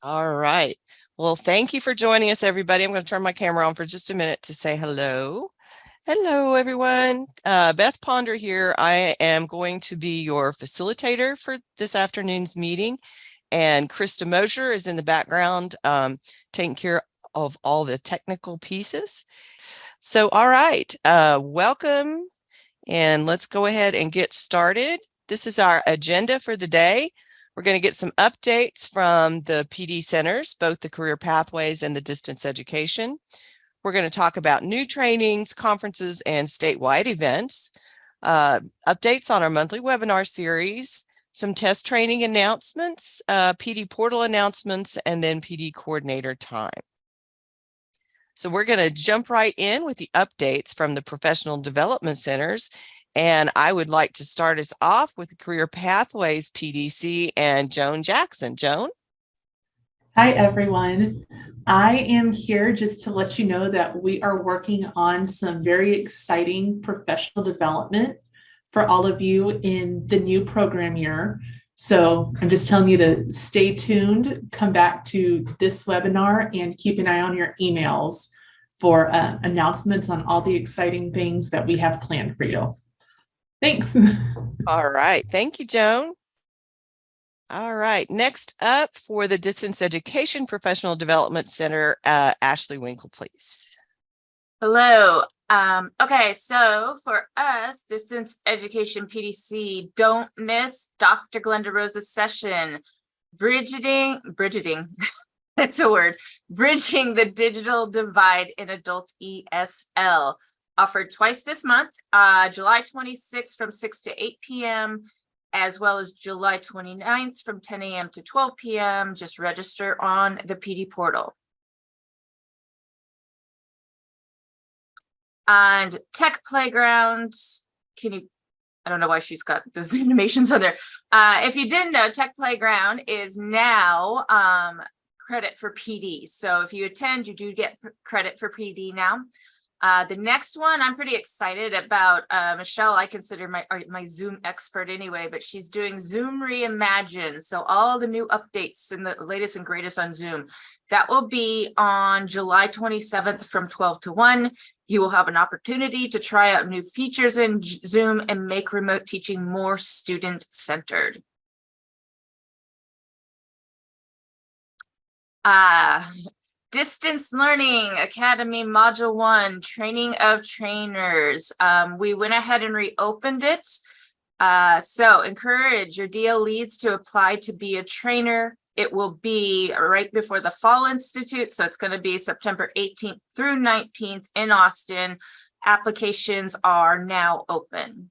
All right. Well, thank you for joining us, everybody. I'm going to turn my camera on for just a minute to say hello. Hello, everyone. Beth Ponder here. I am going to be your facilitator for this afternoon's meeting. And Krista Mosier is in the background taking care of all the technical pieces. So, all right, welcome. And let's go ahead and get started. This is our agenda for the day. We're going to get some updates from the PD centers, both the career pathways and the distance education. We're going to talk about new trainings, conferences, and statewide events, updates on our monthly webinar series, some test training announcements, PD portal announcements, and then PD coordinator time. So we're going to jump right in with the updates from the professional development centers. And I would like to start us off with the Career Pathways PDC and Joan Jackson. Joan? Hi, everyone. I am here just to let you know that we are working on some very exciting professional development for all of you in the new program year. So I'm just telling you to stay tuned, come back to this webinar, and keep an eye on your emails for announcements on all the exciting things that we have planned for you. Thanks. All right. Thank you, Joan. All right. Next up for the Distance Education Professional Development Center, Ashley Winkle, please. Hello. Okay, so for us, Distance Education PDC, don't miss Dr. Glenda Rosa's session, bridging, it's a word, bridging the digital divide in adult ESL, offered twice this month, July 26th from 6 to 8 p.m., as well as July 29th from 10 a.m. to 12 p.m. Just register on the PD portal. And Tech Playground, I don't know why she's got those animations on there. If you didn't know, Tech Playground is now credit for PD. So if you attend, you do get credit for PD now. The next one I'm pretty excited about. Michelle, I consider my Zoom expert anyway, but she's doing Zoom Reimagine. So all the new updates and the latest and greatest on Zoom. That will be on July 27th from 12 to 1. You will have an opportunity to try out new features in Zoom and make remote teaching more student-centered. Distance Learning Academy Module 1, Training of Trainers. We went ahead and reopened it. So encourage your DL leads to apply to be a trainer. It will be right before the Fall Institute. So it's going to be September 18th through 19th in Austin. Applications are now open.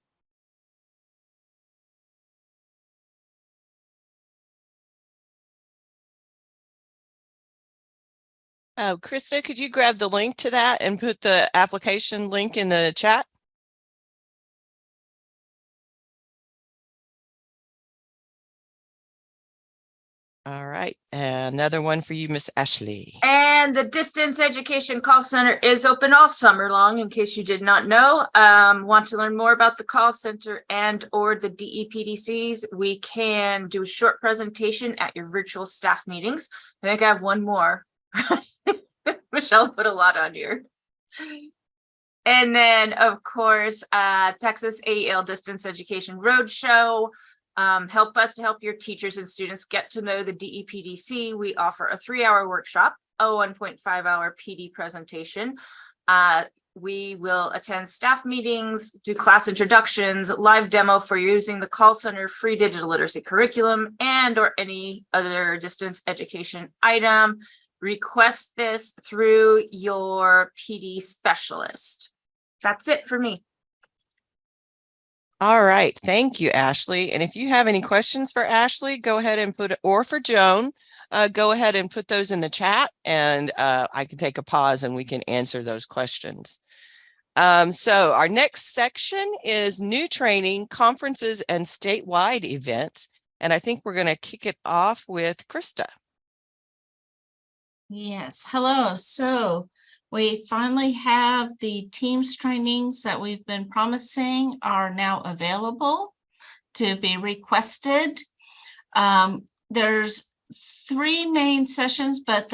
Krista, could you grab the link to that and put the application link in the chat? All right, another one for you, Miss Ashley. And the Distance Education Call Center is open all summer long, in case you did not know. Want to learn more about the call center and or the DEPDCs, we can do a short presentation at your virtual staff meetings. I think I have one more. Michelle put a lot on here. And then, of course, Texas AEL Distance Education Roadshow. Help us to help your teachers and students get to know the DEPDC. We offer a 3-hour workshop, a 1.5-hour PD presentation. We will attend staff meetings, do class introductions, live demo for using the call center, free digital literacy curriculum, and or any other distance education item. Request this through your PD specialist. That's it for me. All right. Thank you, Ashley. And if you have any questions for Ashley, go ahead and put it, or for Joan, go ahead and put those in the chat, and I can take a pause and we can answer those questions. So our next section is new training, conferences, and statewide events. And I think we're going to kick it off with Krista. Yes, hello. So we finally have the Teams trainings that we've been promising are now available to be requested. There's 3 main sessions, but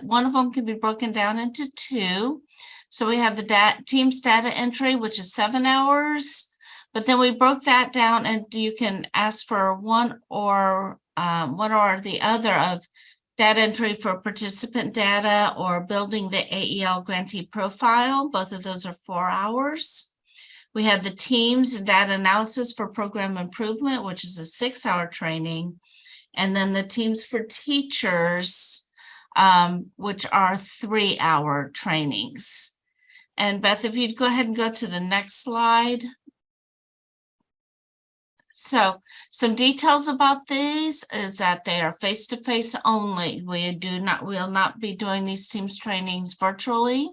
one of them can be broken down into 2. So we have the Teams data entry, which is 7 hours, but then we broke that down, and you can ask for one or the other of data entry for participant data or building the AEL grantee profile. Both of those are 4 hours. We have the Teams and data analysis for program improvement, which is a 6-hour training. And then the Teams for teachers, which are 3-hour trainings. And Beth, if you'd go ahead and go to the next slide. So some details about these is that they are face-to-face only. We will not be doing these Teams trainings virtually.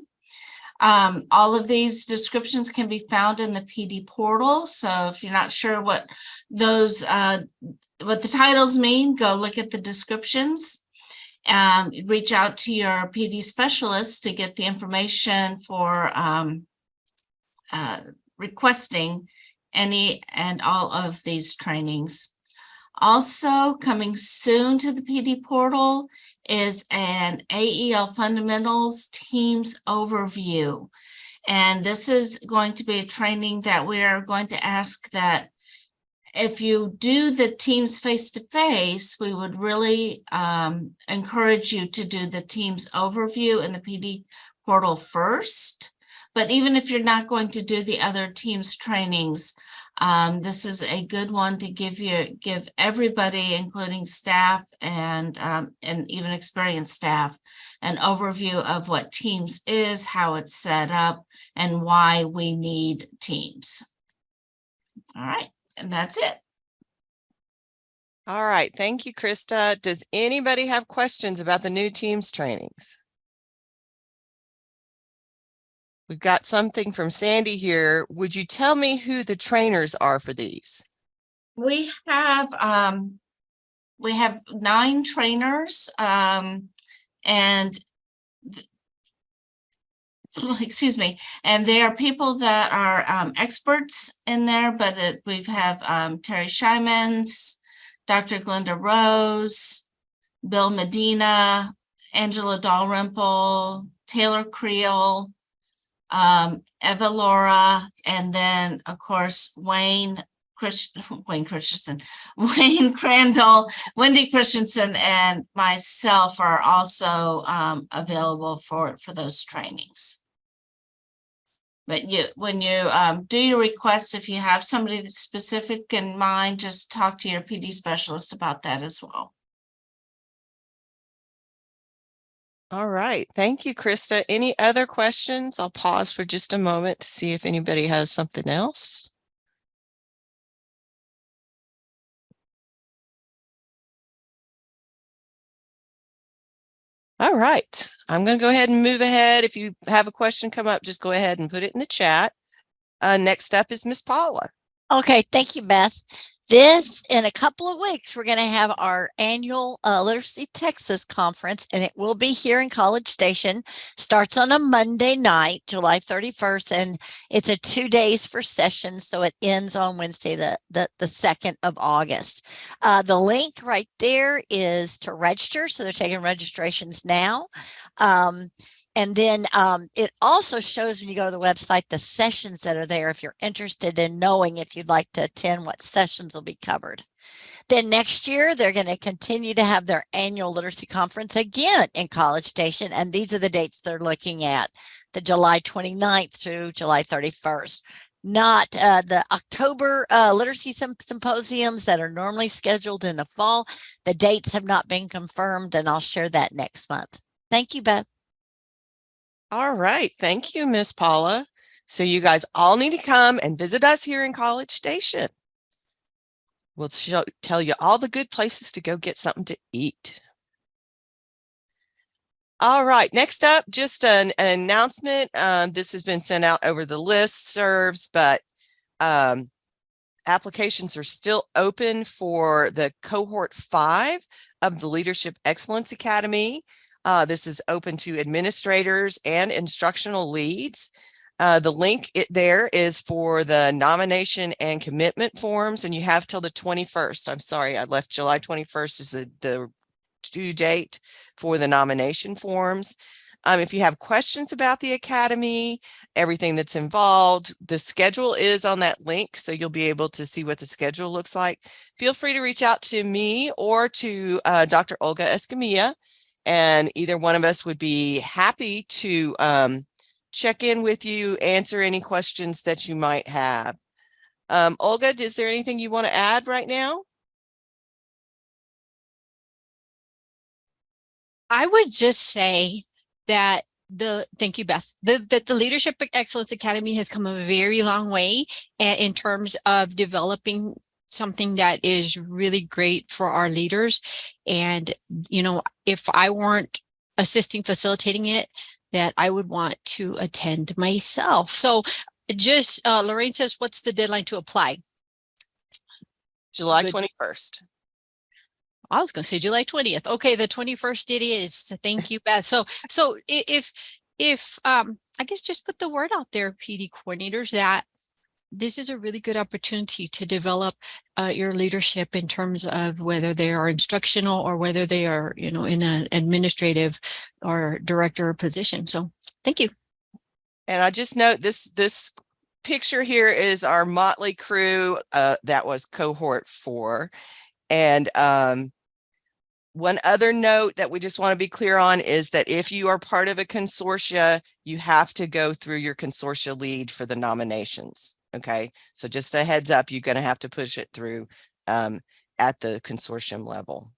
All of these descriptions can be found in the PD portal. So if you're not sure what those, what the titles mean, go look at the descriptions. Reach out to your PD specialist to get the information for requesting any and all of these trainings. Also coming soon to the PD portal is an AEL Fundamentals Teams Overview. And this is going to be a training that we are going to ask that if you do the Teams face-to-face, we would really encourage you to do the Teams Overview in the PD portal first. But even if you're not going to do the other Teams trainings, this is a good one to give everybody, including staff and even experienced staff, an overview of what Teams is, how it's set up, and why we need Teams. All right, and that's it. All right. Thank you, Krista. Does anybody have questions about the new Teams trainings? We've got something from Sandy here. Would you tell me who the trainers are for these? We have 9 trainers, and excuse me, and they are people that are experts in there, but we have Terry Schymans, Dr. Glenda Rose, Bill Medina, Angela Dalrymple, Taylor Creel, Eva Laura, and then of course Wayne Christensen, Wayne Crandall, Wendy Christensen, and myself are also available for those trainings. But when you do your request, if you have somebody specific in mind, just talk to your PD specialist about that as well. All right. Thank you, Krista. Any other questions? I'll pause for just a moment to see if anybody has something else. All right. I'm going to go ahead and move ahead. If you have a question come up, just go ahead and put it in the chat. Next up is Miss Paula. Okay, thank you, Beth. In a couple of weeks, we're going to have our annual Literacy Texas conference, and it will be here in College Station. Starts on a Monday night, July 31st, and it's a 2 days for sessions, so it ends on Wednesday, the 2nd of August. The link right there is to register, so they're taking registrations now. And then it also shows when you go to the website the sessions that are there if you're interested in knowing if you'd like to attend what sessions will be covered. Then next year, they're going to continue to have their annual literacy conference again in College Station. And these are the dates they're looking at, the July 29th through July 31st. Not the October literacy symposiums that are normally scheduled in the fall. The dates have not been confirmed, and I'll share that next month. Thank you, Beth. All right. Thank you, Miss Paula. So you guys all need to come and visit us here in College Station. We'll tell you all the good places to go get something to eat. All right. Next up, just an announcement. This has been sent out over the listservs, but applications are still open for the cohort 5 of the Leadership Excellence Academy. This is open to administrators and instructional leads. The link there is for the nomination and commitment forms, and you have till the 21st. I'm sorry, I left July 21st is the due date for the nomination forms. If you have questions about the Academy, everything that's involved, the schedule is on that link, so you'll be able to see what the schedule looks like. Feel free to reach out to me or to Dr. Olga Escamilla, and either one of us would be happy to check in with you, answer any questions that you might have. Olga, is there anything you want to add right now? I would just say that thank you, Beth, that the Leadership Excellence Academy has come a very long way in terms of developing something that is really great for our leaders. And, you know, if I weren't assisting facilitating it, that I would want to attend myself. So just Lorraine says, what's the deadline to apply? July 21st. I was going to say July 20th. Okay, the 21st it is. Thank you, Beth. So if I guess just put the word out there, PD coordinators, that this is a really good opportunity to develop your leadership in terms of whether they are instructional or whether they are, you know, in an administrative or director position. So thank you. And I just note this picture here is our motley crew. That was cohort 4. And one other note that we just want to be clear on is that if you are part of a consortia, you have to go through your consortia lead for the nominations. Okay, so just a heads up, you're going to have to push it through at the consortium level.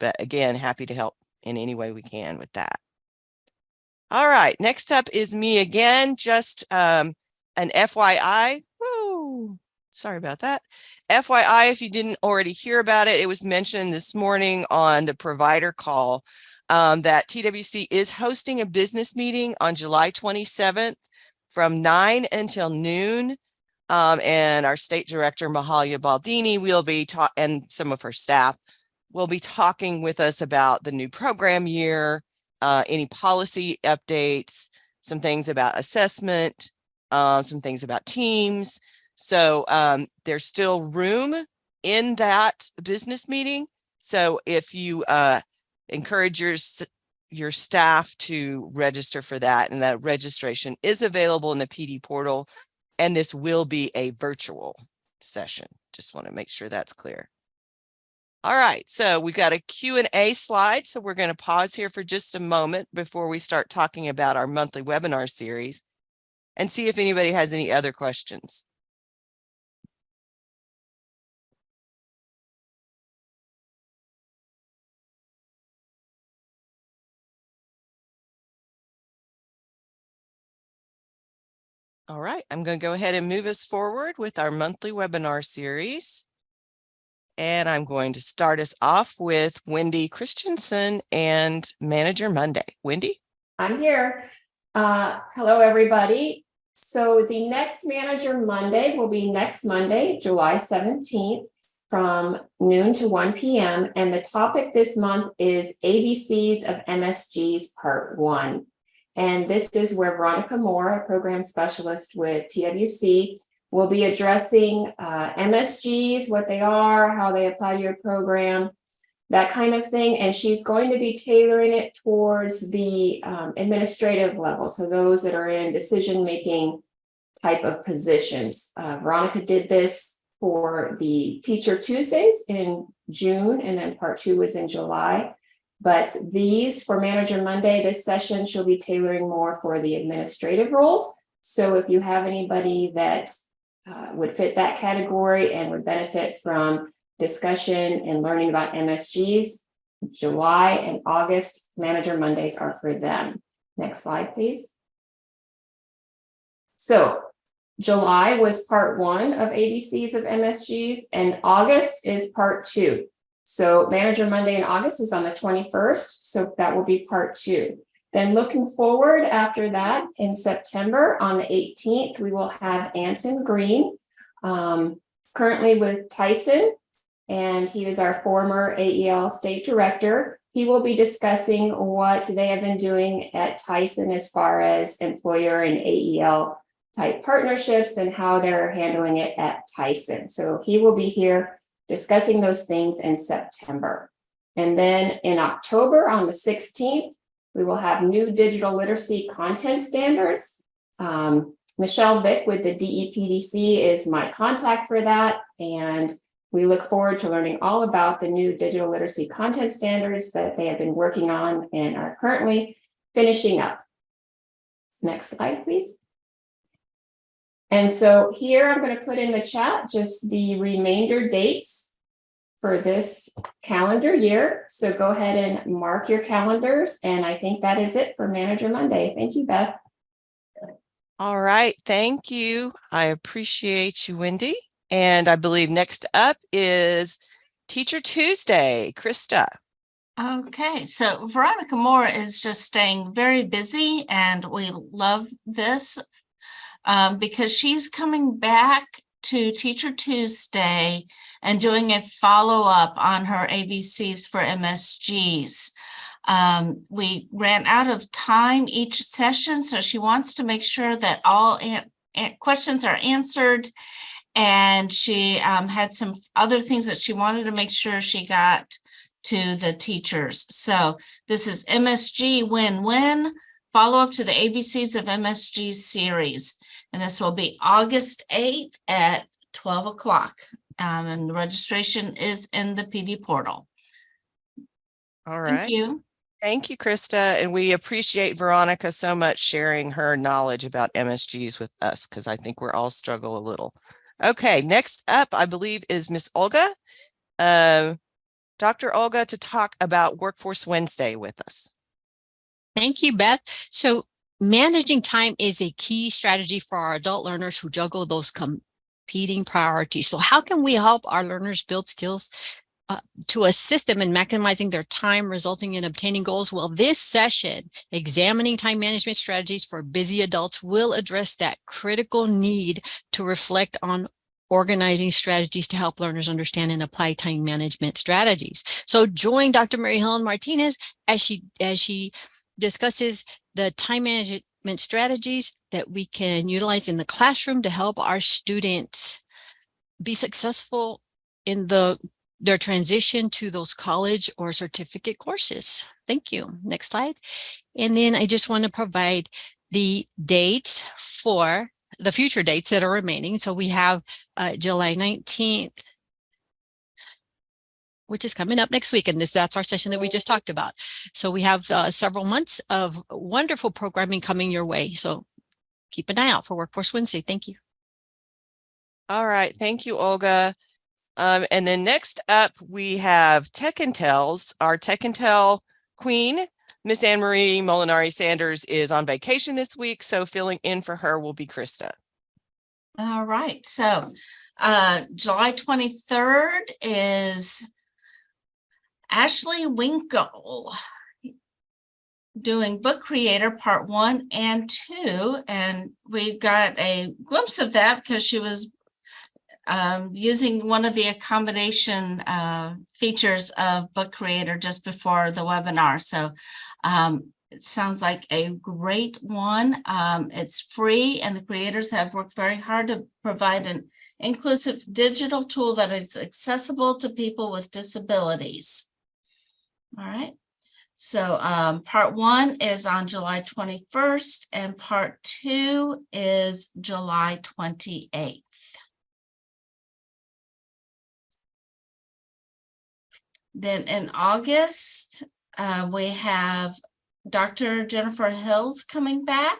But again, happy to help in any way we can with that. All right, next up is me again, just an FYI. Woo, sorry about that. FYI, if you didn't already hear about it, it was mentioned this morning on the provider call that TWC is hosting a business meeting on July 27th from 9 until noon. And our state director, Mahalia Baldini, will be and some of her staff will be talking with us about the new program year, any policy updates, some things about assessment, some things about teams. So there's still room in that business meeting. So if you encourage your staff to register for that, and that registration is available in the PD portal, and this will be a virtual session. Just want to make sure that's clear. All right, so we've got a Q&A slide. So we're going to pause here for just a moment before we start talking about our monthly webinar series and see if anybody has any other questions. All right, I'm going to go ahead and move us forward with our monthly webinar series. And I'm going to start us off with Wendy Christensen and Manager Monday. Wendy? I'm here. Hello, everybody. So the next Manager Monday will be next Monday, July 17th from noon to 1 p.m. And the topic this month is ABCs of MSGs Part 1. And this is where Veronica Moore, a program specialist with TWC, will be addressing MSGs, what they are, how they apply to your program, that kind of thing. And she's going to be tailoring it towards the administrative level. So those that are in decision-making type of positions. Veronica did this for the Teacher Tuesdays in June, and then part 2 was in July. But these for Manager Monday, this session she'll be tailoring more for the administrative roles. So if you have anybody that would fit that category and would benefit from discussion and learning about MSGs, July and August Manager Mondays are for them. Next slide, please. So July was part 1 of ABCs of MSGs, and August is part 2. So Manager Monday in August is on the 21st, so that will be part 2. Then looking forward after that, in September on the 18th, we will have Anson Green, currently with Tyson, and he is our former AEL state director. He will be discussing what they have been doing at Tyson as far as employer and AEL type partnerships and how they're handling it at Tyson. So he will be here discussing those things in September. And then in October on the 16th, we will have new digital literacy content standards. Michelle Vick with the DEPDC is my contact for that. And we look forward to learning all about the new digital literacy content standards that they have been working on and are currently finishing up. Next slide, please. And so here I'm going to put in the chat just the remainder dates for this calendar year. So go ahead and mark your calendars. And I think that is it for Manager Monday. Thank you, Beth. All right. Thank you. I appreciate you, Wendy. And I believe next up is Teacher Tuesday, Krista. Okay, so Veronica Moore is just staying very busy, and we love this because she's coming back to Teacher Tuesday and doing a follow-up on her ABCs for MSGs. We ran out of time each session, so she wants to make sure that all questions are answered. And she had some other things that she wanted to make sure she got to the teachers. So this is MSG Win-Win, follow-up to the ABCs of MSG series. And this will be August 8th at 12 o'clock. And the registration is in the PD portal. All right. Thank you. Thank you, Krista. And we appreciate Veronica so much sharing her knowledge about MSGs with us, because I think we're all struggle a little. Okay, next up, I believe, is Miss Olga. Dr. Olga to talk about Workforce Wednesday with us. Thank you, Beth. So managing time is a key strategy for our adult learners who juggle those competing priorities. So how can we help our learners build skills to assist them in maximizing their time, resulting in obtaining goals? Well, this session, Examining Time Management Strategies for Busy Adults, will address that critical need to reflect on organizing strategies to help learners understand and apply time management strategies. So join Dr. Mary Helen Martinez as she discusses the time management strategies that we can utilize in the classroom to help our students be successful in their transition to those college or certificate courses. Thank you. Next slide. And then I just want to provide the dates for the future dates that are remaining. So we have July 19th, which is coming up next week. And that's our session that we just talked about. So we have several months of wonderful programming coming your way. So keep an eye out for Workforce Wednesday. Thank you. All right. Thank you, Olga. And then next up, we have Tech Intel's, our Tech Intel queen, Miss Anne Marie Molinari Sanders, is on vacation this week. So filling in for her will be Krista. All right. So July 23rd is Ashley Winkle doing Book Creator Part 1 and 2. And we got a glimpse of that because she was using one of the accommodation features of Book Creator just before the webinar. So it sounds like a great one. It's free, and the creators have worked very hard to provide an inclusive digital tool that is accessible to people with disabilities. All right. So part 1 is on July 21st, and part 2 is July 28th. Then in August, we have Dr. Jennifer Hills coming back.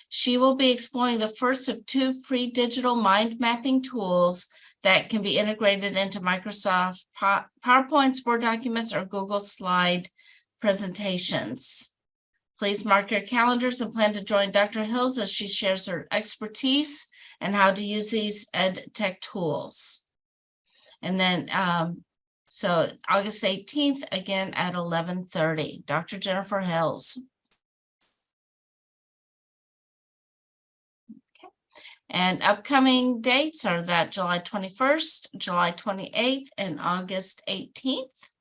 She will be exploring the first of 2 free digital mind mapping tools that can be integrated into Microsoft PowerPoints, Word documents, or Google Slide presentations. Please mark your calendars and plan to join Dr. Hills as she shares her expertise and how to use these ed tech tools. And then so August 18th, again at 11:30, Dr. Jennifer Hills. Okay. And upcoming dates are that July 21st, July 28th, and August 18th.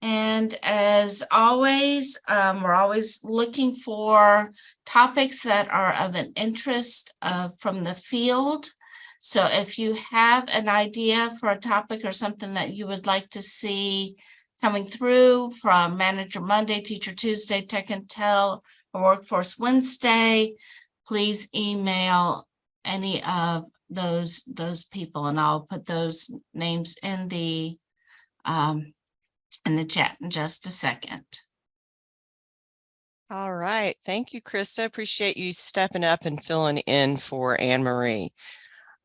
And as always, we're always looking for topics that are of an interest from the field. So if you have an idea for a topic or something that you would like to see coming through from Manager Monday, Teacher Tuesday, Tech and Tell, or Workforce Wednesday, please email any of those people, and I'll put those names in the chat in just a second. All right. Thank you, Krista. Appreciate you stepping up and filling in for Anne Marie.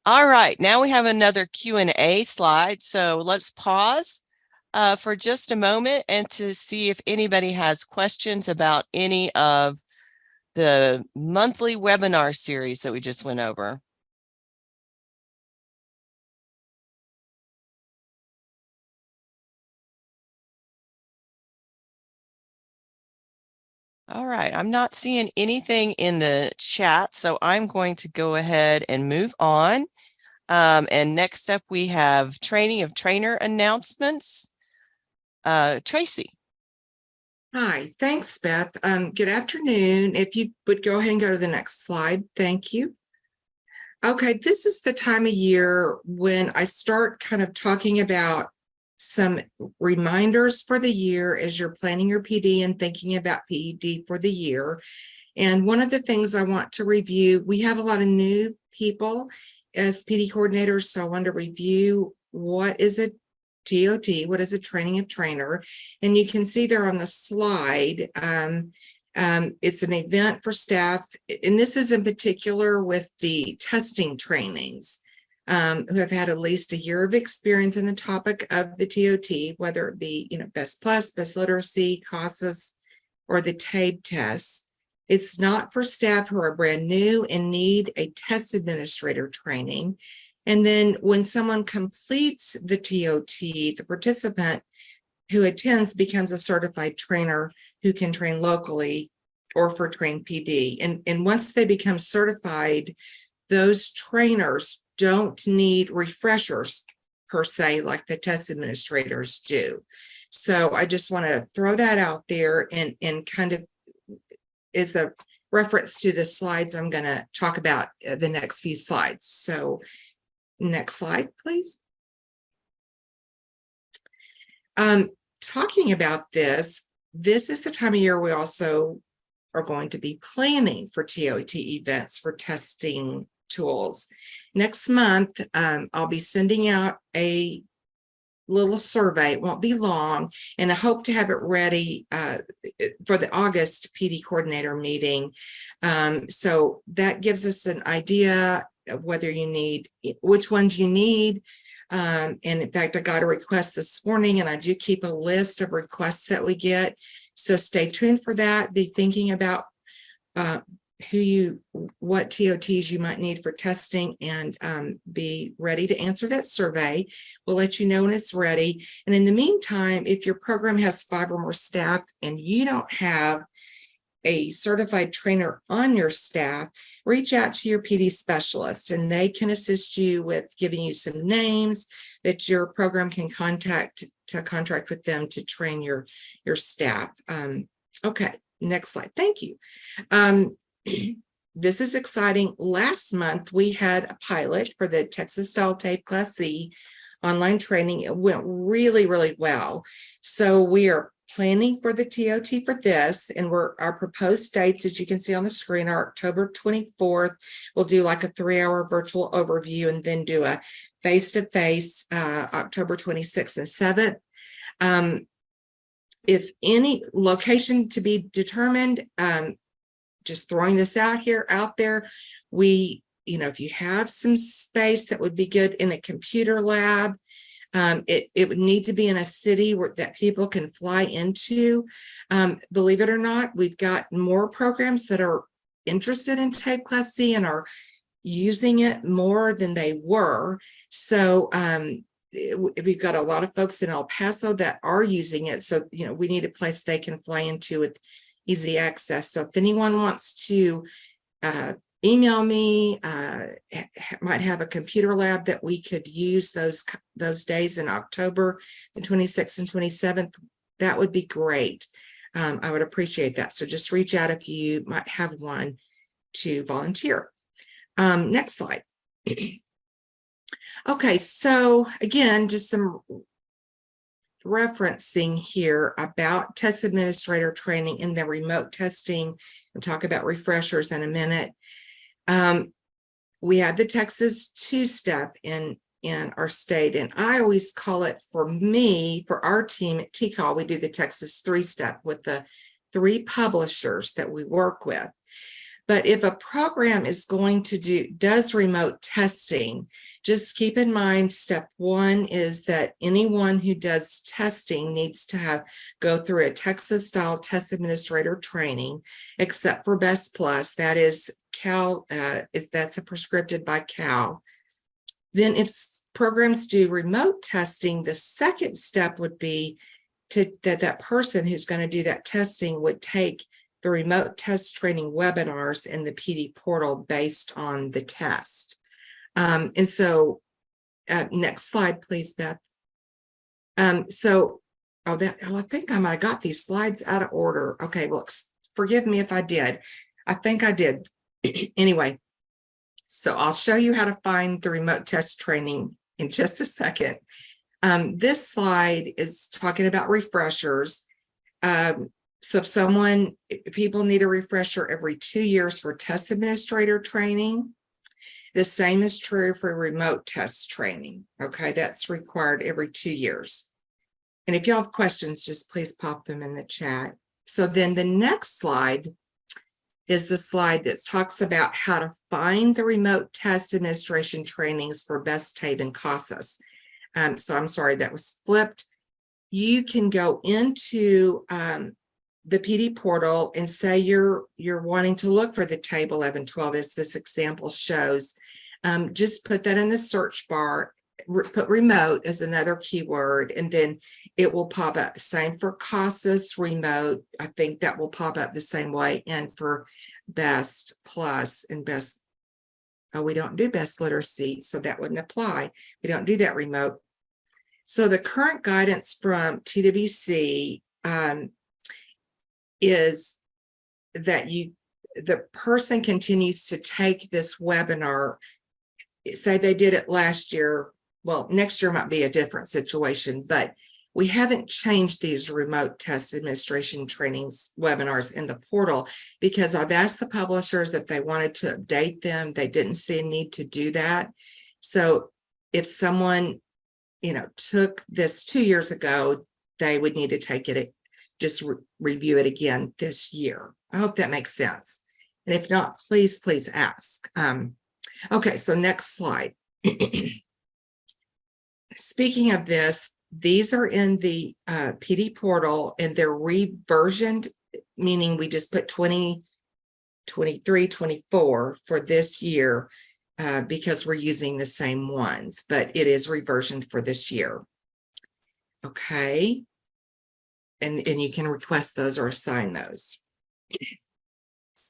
All right. Now we have another Q&A slide. So let's pause for just a moment and to see if anybody has questions about any of the monthly webinar series that we just went over. All right, I'm not seeing anything in the chat, so I'm going to go ahead and move on. And next up, we have training of trainer announcements. Tracy. Hi, thanks, Beth. Good afternoon. If you would go ahead and go to the next slide. Thank you. Okay, this is the time of year when I start kind of talking about some reminders for the year as you're planning your PD and thinking about PED for the year. And one of the things I want to review, we have a lot of new people as PD coordinators, so I want to review what is a TOT, what is a training of trainer. And you can see there on the slide, it's an event for staff, and this is in particular with the testing trainings. Who have had at least a year of experience in the topic of the TOT, whether it be, Best Plus, Best Literacy, CASAS, or the TABE tests. It's not for staff who are brand new and need a test administrator training. And then when someone completes the TOT, the participant who attends becomes a certified trainer who can train locally or for trained PD. And once they become certified, those trainers don't need refreshers per se, like the test administrators do. So I just want to throw that out there and kind of is a reference to the slides I'm going to talk about the next few slides. So next slide, please. Talking about this is the time of year we also are going to be planning for TOT events for testing tools. Next month, I'll be sending out a little survey. It won't be long, and I hope to have it ready for the August PD coordinator meeting. So that gives us an idea of whether you need, which ones you need. And in fact, I got a request this morning, and I do keep a list of requests that we get. So stay tuned for that. Be thinking about what TOTs you might need for testing, and be ready to answer that survey. We'll let you know when it's ready. And in the meantime, if your program has 5 or more staff and you don't have a certified trainer on your staff, reach out to your PD specialist, and they can assist you with giving you some names that your program can contract with them to train your staff. Okay, next slide. Thank you. This is exciting. Last month, we had a pilot for the Texas Style Tape Class C online training. It went really, really well. So we are planning for the TOT for this, and our proposed dates, as you can see on the screen, are October 24th. We'll do like a 3-hour virtual overview, and then do a face-to-face October 26th and 7th. If any location to be determined, just throwing this out there, if you have some space that would be good in a computer lab, it would need to be in a city that people can fly into. Believe it or not, we've got more programs that are interested in TAPE Class C and are using it more than they were. So we've got a lot of folks in El Paso that are using it. So, we need a place they can fly into with easy access. So if anyone wants to email me, might have a computer lab that we could use those days in October, the 26th and 27th, that would be great. I would appreciate that. So just reach out if you might have one to volunteer. Next slide. Okay, so again, just some referencing here about test administrator training and the remote testing. We'll talk about refreshers in a minute. We have the Texas two-step in our state, and I always call it, for me, for our team at TCAL, we do the Texas three-step with the 3 publishers that we work with. But if a program is going to does remote testing, just keep in mind, step 1 is that anyone who does testing needs to go through a Texas style test administrator training, except for Best Plus. That is Cal, that's prescribed by Cal. Then if programs do remote testing, the second step would be that person who's going to do that testing would take the remote test training webinars in the PD portal based on the test. And so next slide, please, Beth. I think I might have got these slides out of order. Okay, well, forgive me if I did. I think I did. Anyway, so I'll show you how to find the remote test training in just a second. This slide is talking about refreshers. So if people need a refresher every 2 years for test administrator training, the same is true for remote test training. Okay, that's required every 2 years. And if you have questions, just please pop them in the chat. So then the next slide is the slide that talks about how to find the remote test administration trainings for Best TABE and CASAS. So I'm sorry, that was flipped. You can go into the PD portal and say you're wanting to look for the TABE 1112, as this example shows. Just put that in the search bar, put remote as another keyword, and then it will pop up. Same for CASAS remote. I think that will pop up the same way. And for Best Plus and Best, we don't do Best Literacy, so that wouldn't apply. We don't do that remote. So the current guidance from TWC is that the person continues to take this webinar. Say they did it last year. Well, next year might be a different situation, but we haven't changed these remote test administration trainings webinars in the portal because I've asked the publishers if they wanted to update them. They didn't see a need to do that. So if someone, took this 2 years ago, they would need to take it, just review it again this year. I hope that makes sense. And if not, please ask. Okay, so next slide. Speaking of this, these are in the PD portal and they're reversioned, meaning we just put 20, 23, 24 for this year because we're using the same ones, but it is reversioned for this year. Okay. And you can request those or assign those.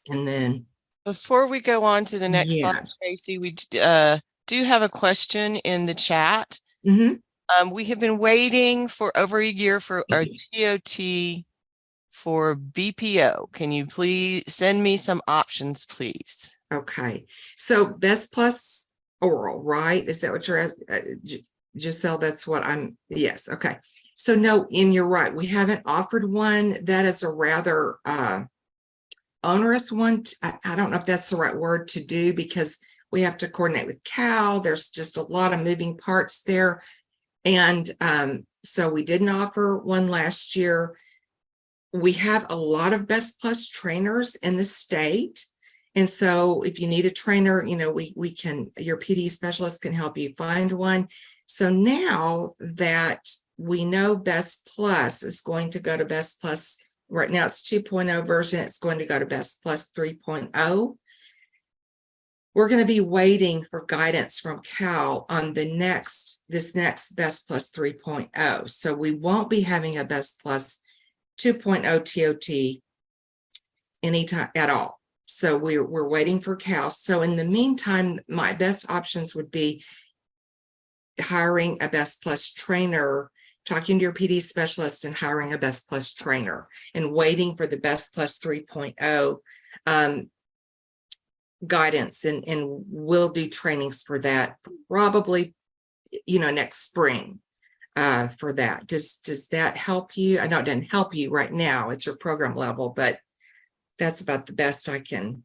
And then before we go on to the next slide, Tracy, we do have a question in the chat. Mm-hmm. We have been waiting for over a year for our TOT for BPO. Can you please send me some options, please? Okay. So Best Plus oral, right? Is that what you're asking? Giselle, that's what yes. Okay. So no, and you're right. We haven't offered one. That is a rather onerous one. I don't know if that's the right word to do because we have to coordinate with Cal. There's just a lot of moving parts there. And so we didn't offer one last year. We have a lot of Best Plus trainers in the state. And so if you need a trainer, we can, your PD specialist can help you find one. So now that we know Best Plus is going to go to Best Plus, right now it's 2.0 version, it's going to go to Best Plus 3.0. We're going to be waiting for guidance from Cal on this next Best Plus 3.0. So we won't be having a Best Plus 2.0 TOT anytime at all. So we're waiting for Cal. So in the meantime, my best options would be hiring a Best Plus trainer, talking to your PD specialist and hiring a Best Plus trainer and waiting for the Best Plus 3.0 guidance. And we'll do trainings for that probably next spring for that. Does that help you? I know it doesn't help you right now at your program level, but that's about the best I can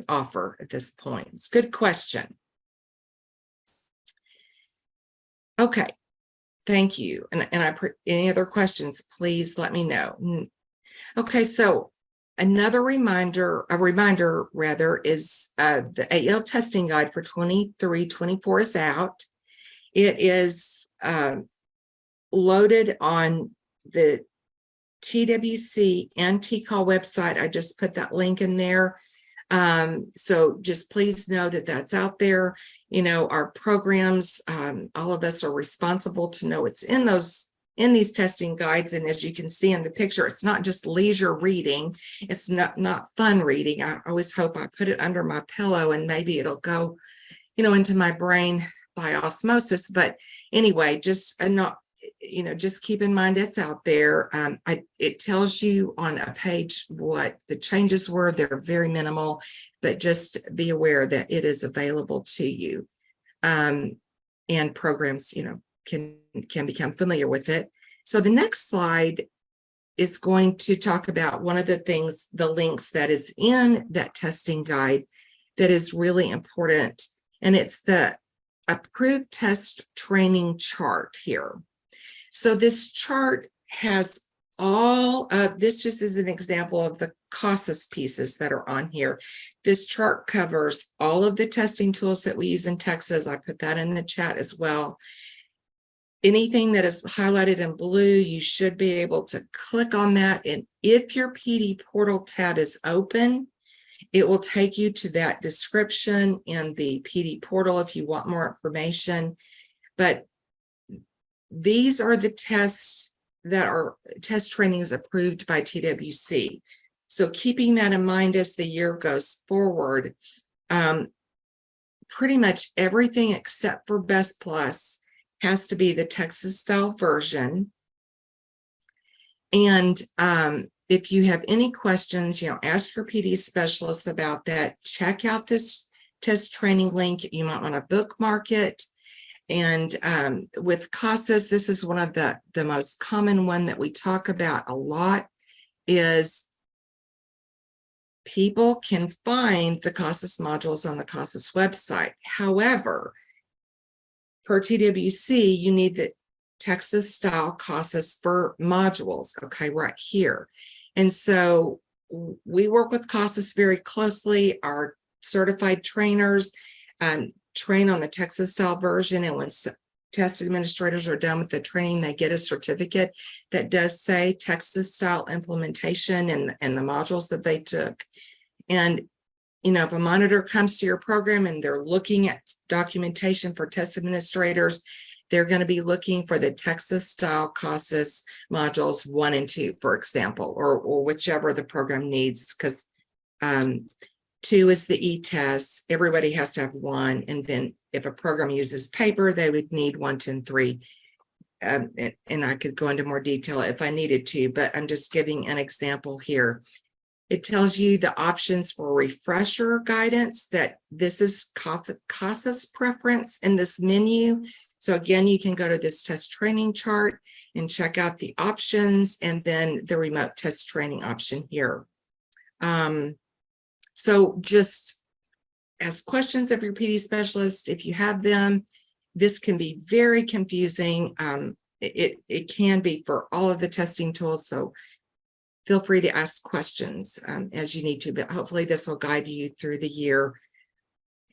offer at this point. It's a good question. Okay, thank you. And any other questions, please let me know. Okay, so a reminder rather is the AEL testing guide for 23-24 is out. It is loaded on the TWC and TCAL website. I just put that link in there. So just please know that that's out there. Our programs, all of us are responsible to know it's in these testing guides. And as you can see in the picture, it's not just leisure reading. It's not fun reading. I always hope I put it under my pillow and maybe it'll go, into my brain by osmosis. But anyway, just keep in mind it's out there. It tells you on a page what the changes were. They're very minimal, but just be aware that it is available to you. And programs, can become familiar with it. So the next slide is going to talk about one of the things, the links that is in that testing guide that is really important. And it's the approved test training chart here. So this chart has all of this, just as an example of the CASAS pieces that are on here. This chart covers all of the testing tools that we use in Texas. I put that in the chat as well. Anything that is highlighted in blue, you should be able to click on that. And if your PD portal tab is open, it will take you to that description in the PD portal if you want more information. But these are the tests that are test trainings approved by TWC. So keeping that in mind as the year goes forward, pretty much everything except for Best Plus has to be the Texas style version. And if you have any questions, ask your PD specialist about that. Check out this test training link. You might want to bookmark it. And with CASAS, this is one of the most common one that we talk about a lot, is people can find the CASAS modules on the CASAS website. However, per TWC, you need the Texas style CASAS for modules, okay, right here. And so we work with CASAS very closely. Our certified trainers train on the Texas style version, and when test administrators are done with the training, they get a certificate that does say Texas style implementation and the modules that they took. And if a monitor comes to your program and they're looking at documentation for test administrators, they're going to be looking for the Texas style CASAS modules 1 and 2, for example, or whichever the program needs, because 2 is the e-test. Everybody has to have 1. And then if a program uses paper, they would need 1, 2, and 3. And I could go into more detail if I needed to, but I'm just giving an example here. It tells you the options for refresher guidance, that this is CASAS preference in this menu. So again, you can go to this test training chart and check out the options, and then the remote test training option here. So just ask questions of your PD specialist if you have them. This can be very confusing. It can be for all of the testing tools. So feel free to ask questions as you need to, but hopefully this will guide you through the year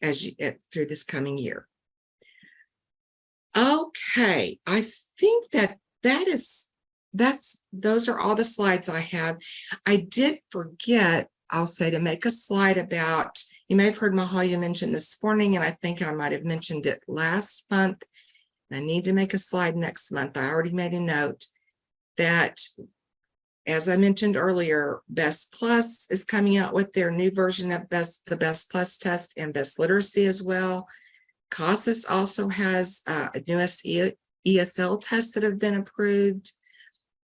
through this coming year. Okay, I think those are all the slides I have. I did forget, I'll say, to make a slide about, you may have heard Mahalia mention this morning, and I think I might have mentioned it last month. I need to make a slide next month. I already made a note that, as I mentioned earlier, Best Plus is coming out with their new version of the Best Plus test and Best Literacy as well. CASAS also has a newest ESL tests that have been approved,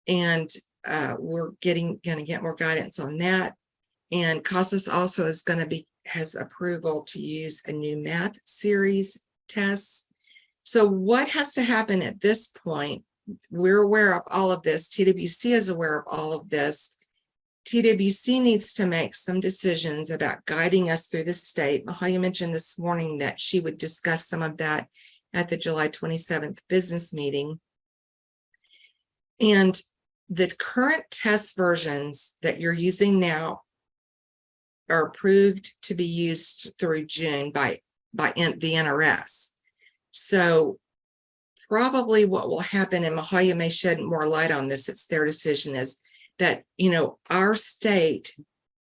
and we're going to get more guidance on that. And CASAS also has approval to use a new math series test. So what has to happen at this point? We're aware of all of this. TWC is aware of all of this. TWC needs to make some decisions about guiding us through the state. Mahalia mentioned this morning that she would discuss some of that at the July 27th business meeting. And the current test versions that you're using now are approved to be used through June by the NRS. So probably what will happen, and Mahalia may shed more light on this, it's their decision, is that, you know, our state,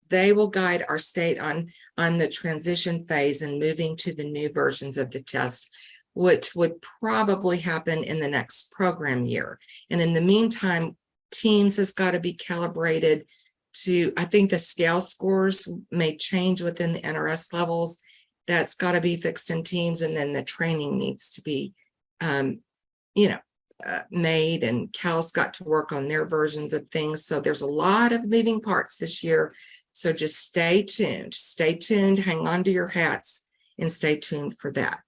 they will guide our state on the transition phase and moving to the new versions of the test, which would probably happen in the next program year. And in the meantime, Teams has got to be calibrated to, I think the scale scores may change within the NRS levels. That's got to be fixed in Teams, and then the training needs to be, made, and Cal's got to work on their versions of things. So there's a lot of moving parts this year. So just stay tuned, hang on to your hats and stay tuned for that.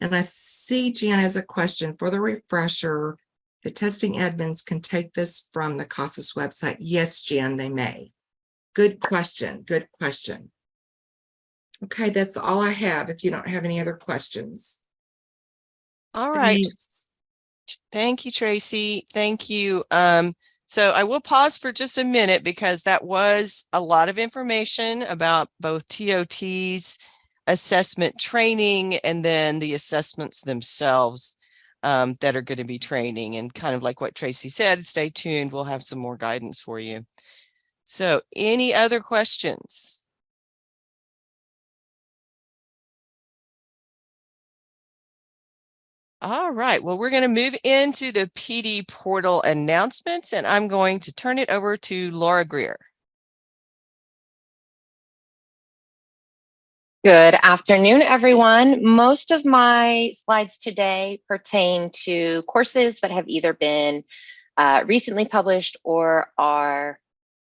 And I see Jan has a question for the refresher. The testing admins can take this from the CASAS website. Yes, Jan, they may. Good question. Okay, that's all I have. If you don't have any other questions. All right. Thanks. Thank you, Tracy. Thank you. So I will pause for just a minute because that was a lot of information about both TOT's assessment training and then the assessments themselves that are going to be training. And kind of like what Tracy said, stay tuned. We'll have some more guidance for you. So any other questions? All right, well, we're going to move into the PD portal announcements, and I'm going to turn it over to Laura Greer. Good afternoon, everyone. Most of my slides today pertain to courses that have either been recently published or are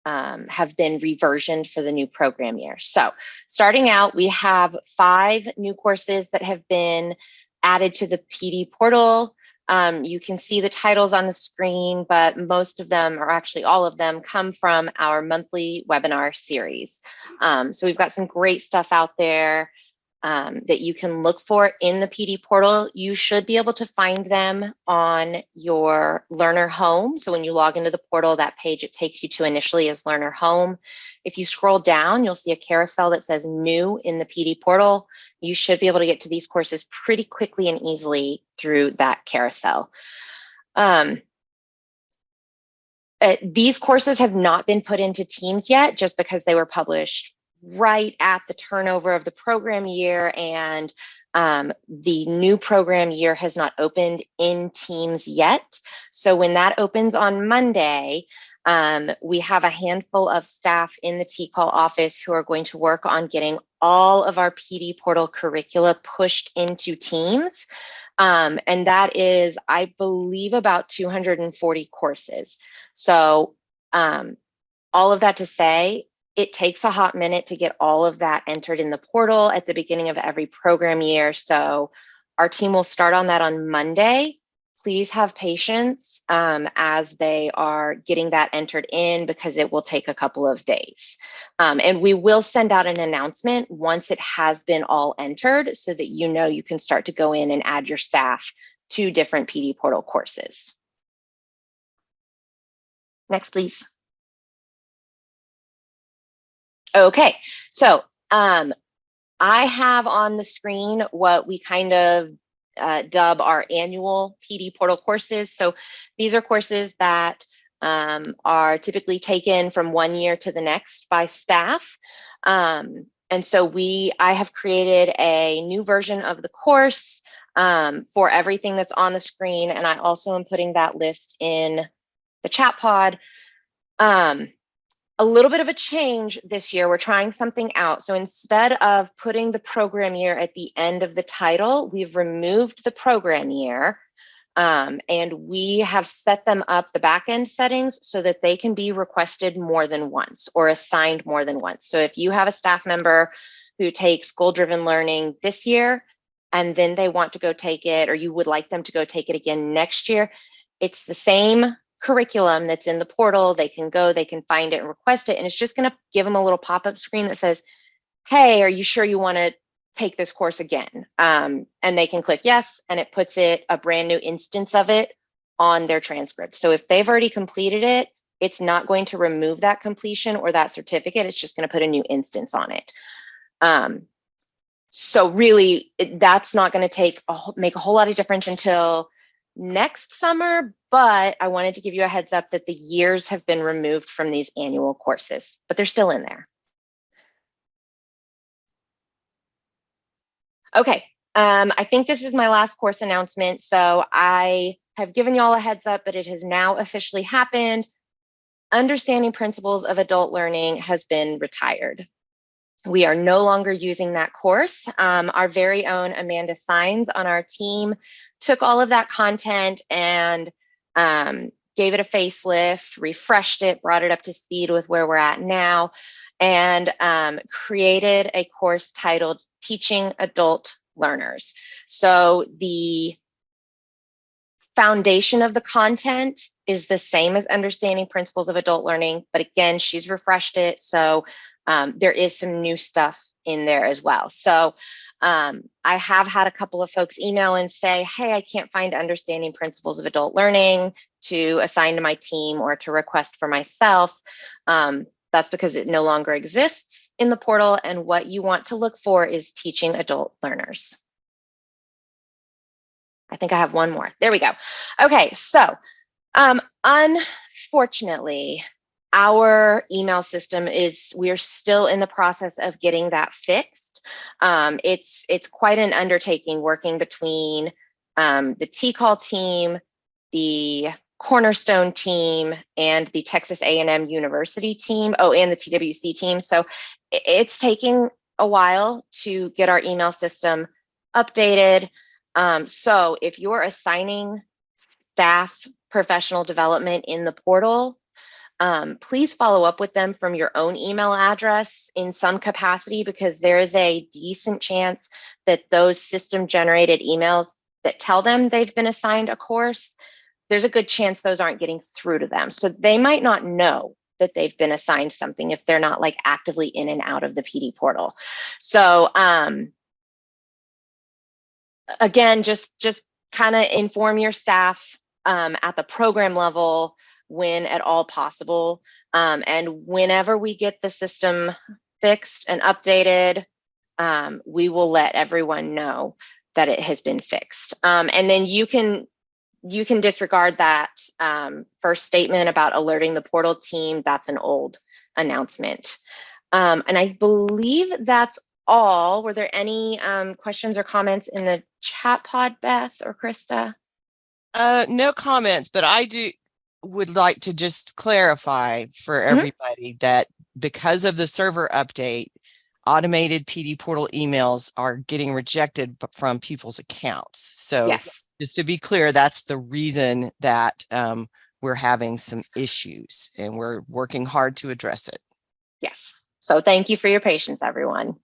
have been reversioned for the new program year. So starting out, we have 5 new courses that have been added to the PD portal. You can see the titles on the screen, but most of them, or actually all of them, come from our monthly webinar series. So we've got some great stuff out there that you can look for in the PD portal. You should be able to find them on your Learner Home. So when you log into the portal, that page it takes you to initially is Learner Home. If you scroll down, you'll see a carousel that says New in the PD portal. You should be able to get to these courses pretty quickly and easily through that carousel. These courses have not been put into Teams yet, just because they were published right at the turnover of the program year, and the new program year has not opened in Teams yet. So when that opens on Monday, we have a handful of staff in the TCAL office who are going to work on getting all of our PD portal curricula pushed into Teams. And that is, I believe, about 240 courses. So all of that to say, it takes a hot minute to get all of that entered in the portal at the beginning of every program year. So our team will start on that on Monday. Please have patience as they are getting that entered in, because it will take a couple of days. And we will send out an announcement once it has been all entered, so that you know you can start to go in and add your staff to different PD portal courses. Next, please. Okay, so I have on the screen what we kind of dub our annual PD portal courses. So these are courses that are typically taken from one year to the next by staff. And so I have created a new version of the course for everything that's on the screen. And I also am putting that list in the chat pod. A little bit of a change this year. We're trying something out. So instead of putting the program year at the end of the title, we've removed the program year and we have set them up, the backend settings, so that they can be requested more than once or assigned more than once. So if you have a staff member who takes goal-driven learning this year, and then they want to go take it, or you would like them to go take it again next year, it's the same curriculum that's in the portal. They can go, they can find it and request it. And it's just going to give them a little pop-up screen that says, hey, are you sure you want to take this course again? And they can click yes, and it puts it, a brand new instance of it, on their transcript. So if they've already completed it, it's not going to remove that completion or that certificate. It's just going to put a new instance on it. So really, that's not going to make a whole lot of difference until next summer, but I wanted to give you a heads up that the years have been removed from these annual courses, but they're still in there. Okay, I think this is my last course announcement. So I have given you all a heads up, but it has now officially happened. Understanding Principles of Adult Learning has been retired. We are no longer using that course. Our very own Amanda Sines on our team took all of that content and gave it a facelift, refreshed it, brought it up to speed with where we're at now, and created a course titled Teaching Adult Learners. So the foundation of the content is the same as Understanding Principles of Adult Learning, but again, she's refreshed it. So there is some new stuff in there as well. So I have had a couple of folks email and say, hey, I can't find Understanding Principles of Adult Learning to assign to my team or to request for myself. That's because it no longer exists in the portal. And what you want to look for is Teaching Adult Learners. I think I have one more. There we go. Okay, so unfortunately, our email system we're still in the process of getting that fixed. It's quite an undertaking working between the TCall team, the Cornerstone team, and the Texas A&M University team, and the TWC team. So it's taking a while to get our email system updated. So if you're assigning staff professional development in the portal, please follow up with them from your own email address in some capacity, because there is a decent chance that those system generated emails that tell them they've been assigned a course, there's a good chance those aren't getting through to them. So they might not know that they've been assigned something if they're not like actively in and out of the PD portal. So again, just kind of inform your staff at the program level when at all possible. And whenever we get the system fixed and updated, we will let everyone know that it has been fixed. And then you can disregard that first statement about alerting the portal team. That's an old announcement. And I believe that's all. Were there any questions or comments in the chat pod, Beth or Krista? No comments, but I would like to just clarify for everybody that because of the server update, automated PD portal emails are getting rejected from people's accounts. So yes, just to be clear, that's the reason that we're having some issues, and we're working hard to address it. Yes. So thank you for your patience, everyone.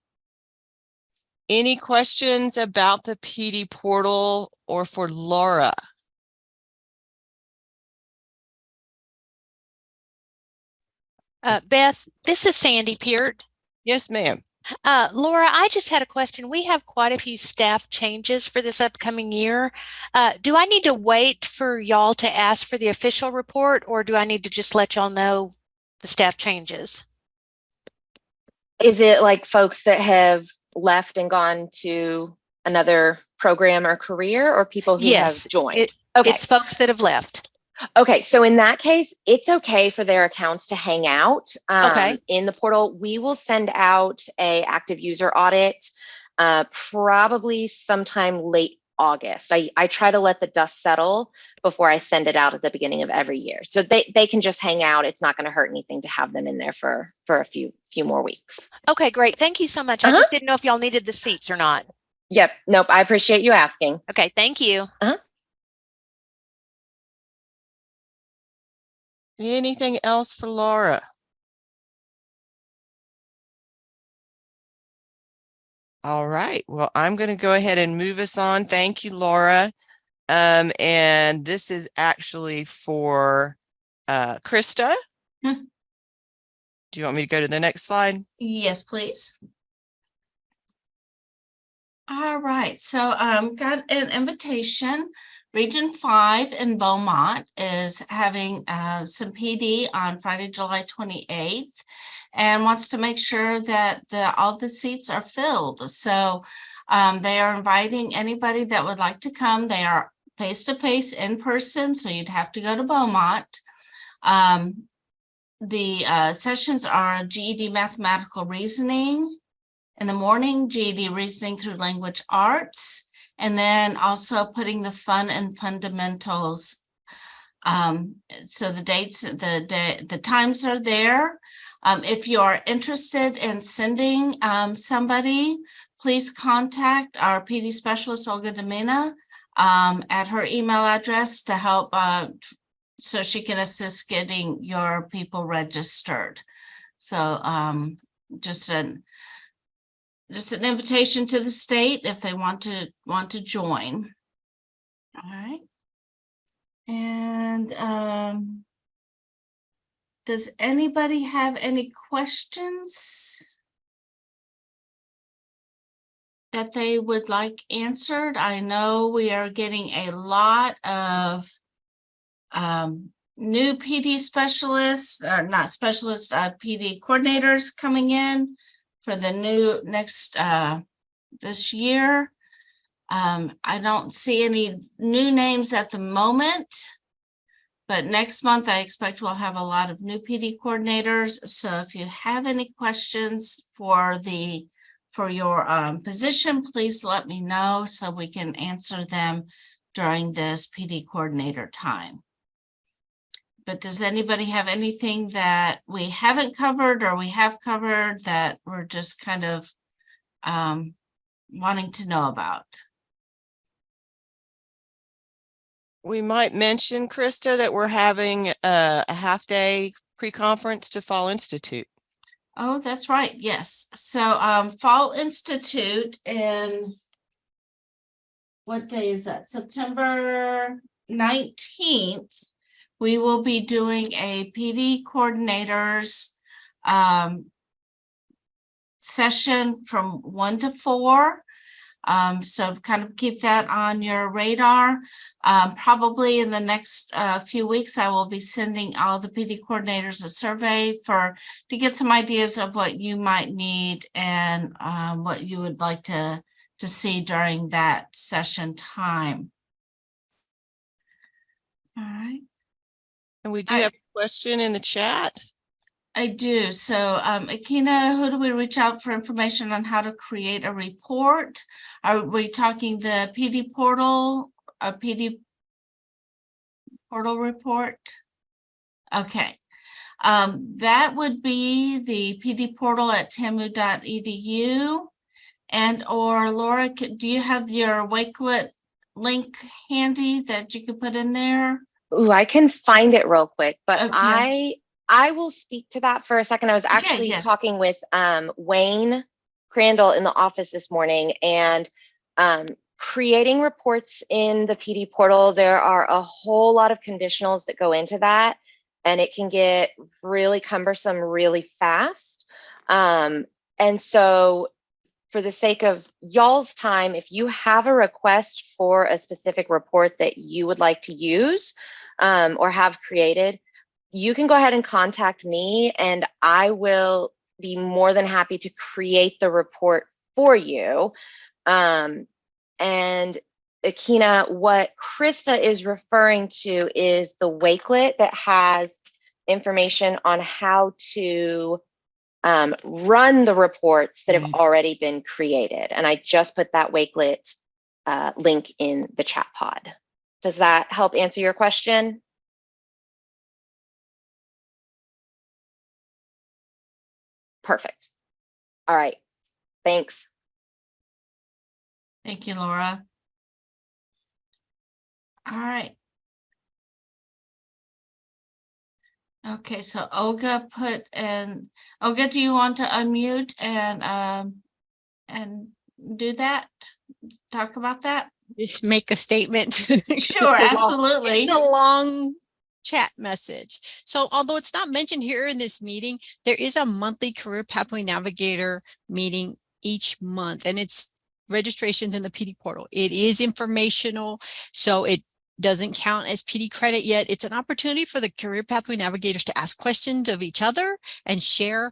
Any questions about the PD portal or for Laura? Beth, this is Sandy Peart. Yes, ma'am. Laura, I just had a question. We have quite a few staff changes for this upcoming year. Do I need to wait for y'all to ask for the official report, or do I need to just let y'all know the staff changes? Is it like folks that have left and gone to another program or career, or people who have joined? Okay. It's folks that have left. Okay, so in that case, it's okay for their accounts to hang out in the portal. We will send out a active user audit probably sometime late August. I try to let the dust settle before I send it out at the beginning of every year. So they can just hang out. It's not going to hurt anything to have them in there for a few more weeks. Okay, great. Thank you so much. I just didn't know if y'all needed the seats or not. Yep. Nope. I appreciate you asking. Okay, thank you. Anything else for Laura? All right. Well, I'm going to go ahead and move us on. Thank you, Laura. And this is actually for Krista. Hmm. Do you want me to go to the next slide? Yes, please. All right, so got an invitation. Region 5 in Beaumont is having some PD on Friday, July 28th, and wants to make sure that all the seats are filled. So they are inviting anybody that would like to come. They are face-to-face in person, so you'd have to go to Beaumont. The sessions are GED mathematical reasoning in the morning, GED reasoning through language arts, and then also putting the fun and fundamentals. So the dates, the times are there. If you are interested in sending somebody, please contact our PD specialist, Olga Domina, at her email address to help so she can assist getting your people registered. So just an invitation to the state if they want to join. All right. And does anybody have any questions that they would like answered? I know we are getting a lot of new PD specialists, or not specialists, PD coordinators coming in for the new next this year. I don't see any new names at the moment, but next month I expect we'll have a lot of new PD coordinators. So if you have any questions for your position, please let me know so we can answer them during this PD coordinator time. But does anybody have anything that we haven't covered or we have covered that we're just kind of wanting to know about? We might mention, Krista, that we're having a half-day pre-conference to Fall Institute. Oh, that's right. Yes. So Fall Institute, in what day is that? September 19th. We will be doing a PD coordinators session from 1 to 4. So kind of keep that on your radar. Probably in the next few weeks, I will be sending all the PD coordinators a survey to get some ideas of what you might need and what you would like to see during that session time. All right. And we do have a question in the chat. I do. So Akina, who do we reach out for information on how to create a report? Are we talking the PD portal, a PD portal report? Okay. That would be the PD portal at tamu.edu. And or Laura, do you have your Wakelet link handy that you could put in there? Ooh, I can find it real quick, but Okay. I will speak to that for a second. I was actually talking with Wayne Crandall in the office this morning, and creating reports in the PD portal, there are a whole lot of conditionals that go into that, and it can get really cumbersome really fast. And so for the sake of y'all's time, if you have a request for a specific report that you would like to use or have created, you can go ahead and contact me, and I will be more than happy to create the report for you. And Akina, what Krista is referring to is the Wakelet that has information on how to run the reports that have already been created. And I just put that Wakelet link in the chat pod. Does that help answer your question? Perfect. All right. Thanks. Thank you, Laura. All right. Okay, so Olga, do you want to unmute and do that? Talk about that? Just make a statement. Sure, absolutely. It's a long chat message. So although it's not mentioned here in this meeting, there is a monthly Career Pathway Navigator meeting each month, and it's registrations in the PD portal. It is informational, so it doesn't count as PD credit yet. It's an opportunity for the Career Pathway Navigators to ask questions of each other and share,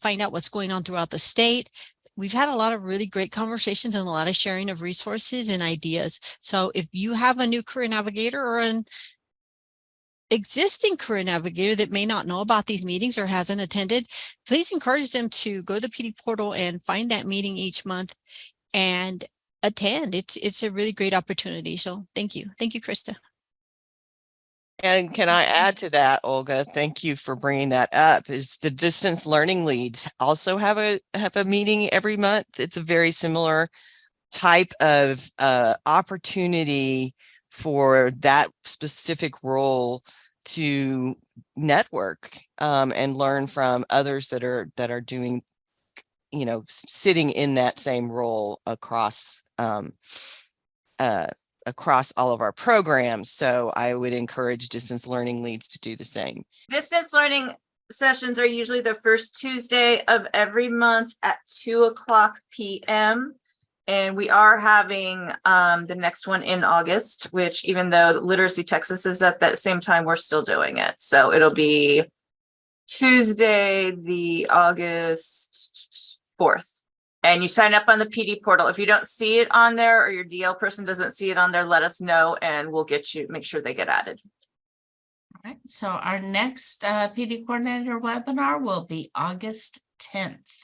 find out what's going on throughout the state. We've had a lot of really great conversations and a lot of sharing of resources and ideas. So if you have a new career navigator or an existing career navigator that may not know about these meetings or hasn't attended, please encourage them to go to the PD portal and find that meeting each month and attend. It's a really great opportunity. So thank you. Thank you, Krista. And can I add to that, Olga? Thank you for bringing that up. Is the distance learning leads also have a meeting every month? It's a very similar type of opportunity for that specific role to network and learn from others that are doing, you know, sitting in that same role across across all of our programs. So I would encourage distance learning leads to do the same. Distance learning sessions are usually the first Tuesday of every month at 2:00 p.m. And we are having the next one in August, which even though Literacy Texas is at that same time, we're still doing it. So it'll be Tuesday, the August 4th. And you sign up on the PD portal. If you don't see it on there or your DL person doesn't see it on there, let us know and we'll make sure they get added. All right. So our next PD coordinator webinar will be August 10th.